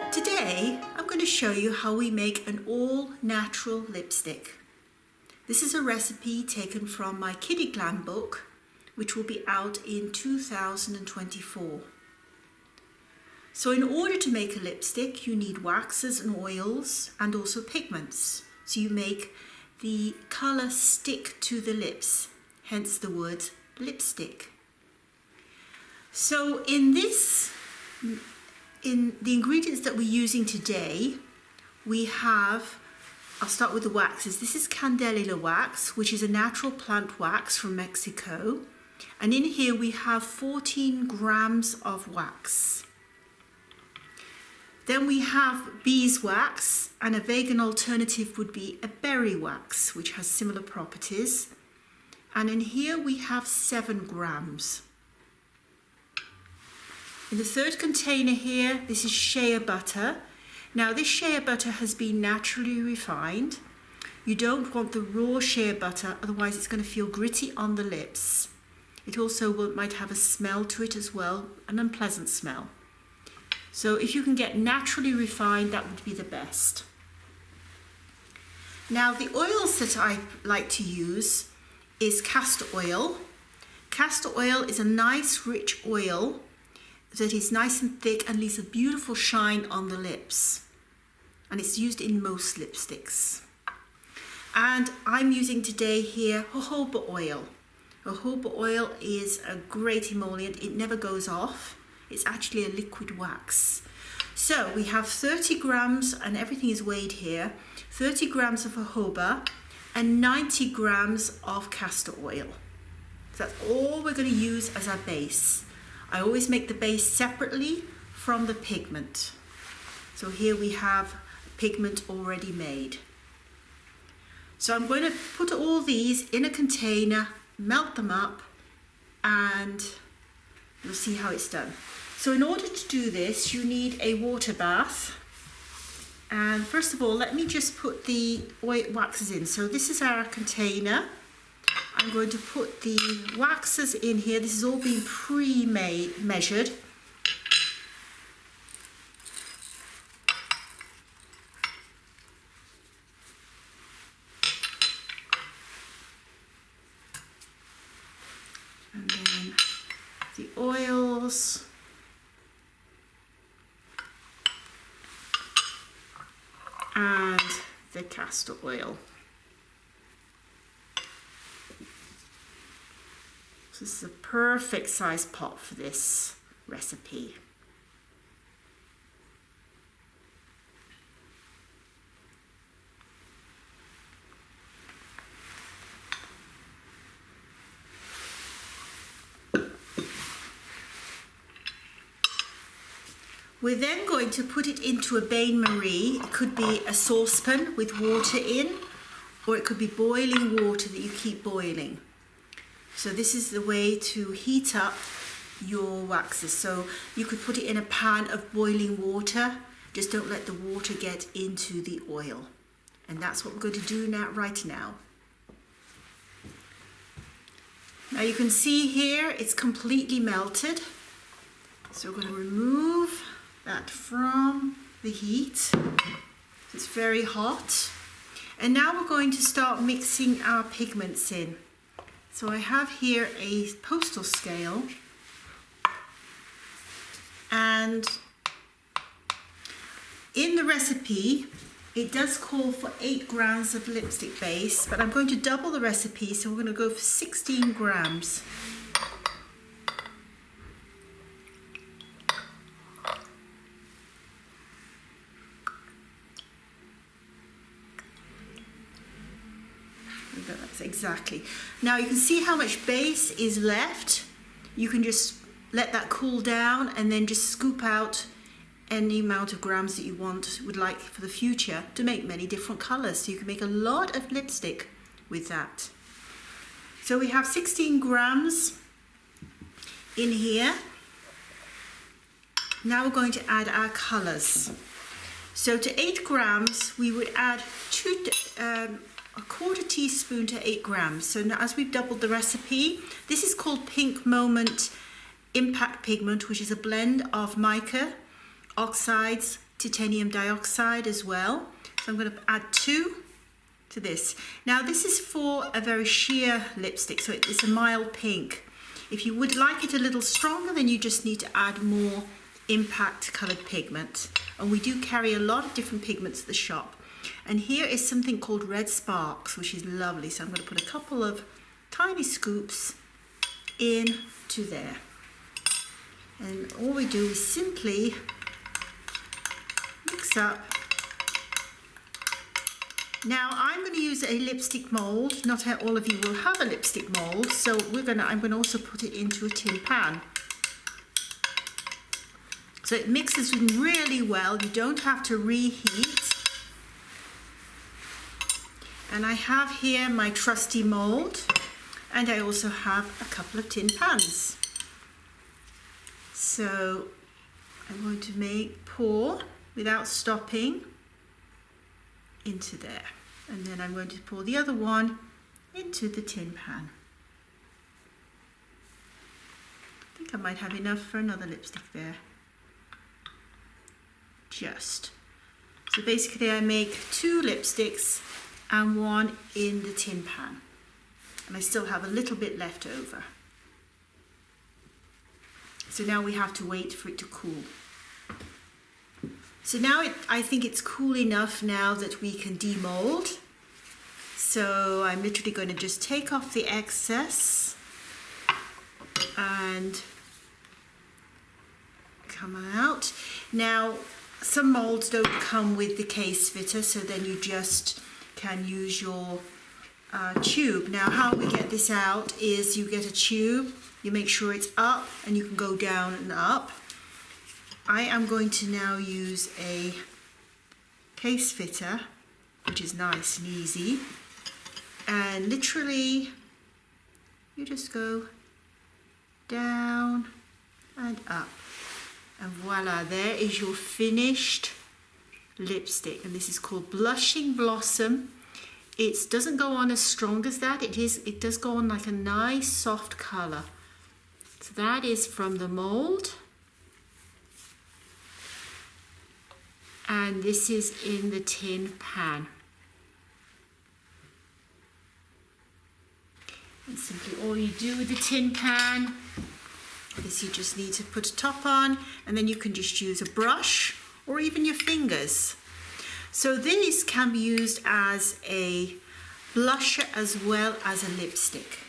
Today, I'm going to show you how we make an all-natural lipstick. This is a recipe taken from my Kiddie Glam book, which will be out in 2024. So in order to make a lipstick, you need waxes and oils and also pigments. So you make the colour stick to the lips, hence the word lipstick. So in the ingredients that we're using today, we have, I'll start with the waxes. This is candelilla wax, which is a natural plant wax from Mexico. And in here we have 14 grams of wax. Then we have beeswax, and a vegan alternative would be a berry wax, which has similar properties. And in here we have 7 grams. In the third container here, this is shea butter. Now this shea butter has been naturally refined. You don't want the raw shea butter, otherwise it's going to feel gritty on the lips. It also might have a smell to it as well, an unpleasant smell. So if you can get naturally refined, that would be the best. Now the oils that I like to use is castor oil. Castor oil is a nice rich oil that is nice and thick and leaves a beautiful shine on the lips. And it's used in most lipsticks. And I'm using today here jojoba oil. Jojoba oil is a great emollient. It never goes off. It's actually a liquid wax. So we have 30 grams, and everything is weighed here, 30 grams of jojoba and 90 grams of castor oil. So that's all we're going to use as our base. I always make the base separately from the pigment. So here we have pigment already made. So I'm going to put all these in a container, melt them up, and you'll see how it's done. So in order to do this, you need a water bath. And first of all, let me just put the waxes in. So this is our container. I'm going to put the waxes in here. This has all been measured. And then the oils. And the castor oil. So this is a perfect size pot for this recipe. We're then going to put it into a bain-marie. It could be a saucepan with water in, or it could be boiling water that you keep boiling. So this is the way to heat up your waxes. So you could put it in a pan of boiling water. Just don't let the water get into the oil. And that's what we're going to do right now. Now you can see here it's completely melted. So we're going to remove that from the heat. It's very hot. And now we're going to start mixing our pigments in. So I have here a postal scale, and in the recipe it does call for 8 grams of lipstick base, but I'm going to double the recipe, so we're going to go for 16 grams. That's exactly. Now you can see how much base is left. You can just let that cool down and then just scoop out any amount of grams that you would like for the future to make many different colors. So you can make a lot of lipstick with that. So we have 16 grams in here. Now we're going to add our colors. So to 8 grams, we would add a quarter teaspoon to 8 grams. So now as we've doubled the recipe, this is called Pink Moment Impact Pigment, which is a blend of mica, oxides, titanium dioxide as well. So I'm going to add 2 to this. Now this is for a very sheer lipstick, so it's a mild pink. If you would like it a little stronger, then you just need to add more impact colored pigment. And we do carry a lot of different pigments at the shop. And here is something called Red Sparks, which is lovely. So I'm going to put a couple of tiny scoops into there. And all we do is simply mix up. Now I'm going to use a lipstick mold. Not all of you will have a lipstick mold, so I'm going to also put it into a tin pan. So it mixes really well. You don't have to reheat. And I have here my trusty mold, and I also have a couple of tin pans. So I'm going to pour without stopping into there, and then I'm going to pour the other one into the tin pan. I think I might have enough for another lipstick there. Just. So basically I make 2 lipsticks and 1 in the tin pan. And I still have a little bit left over. So now we have to wait for it to cool. So now I think it's cool enough now that we can demold. So I'm literally going to just take off the excess and come out. Now, some molds don't come with the case fitter, so then you just can use your tube. Now how we get this out is you get a tube, you make sure it's up, and you can go down and up. I am going to now use a case fitter, which is nice and easy, and literally you just go down and up, and voila, there is your finished lipstick. And this is called Blushing Blossom. It doesn't go on as strong as that. It does go on like a nice soft color. So that is from the mold, and this is in the tin pan. And simply all you do with the tin pan is you just need to put a top on, and then you can just use a brush or even your fingers. So this can be used as a blusher as well as a lipstick.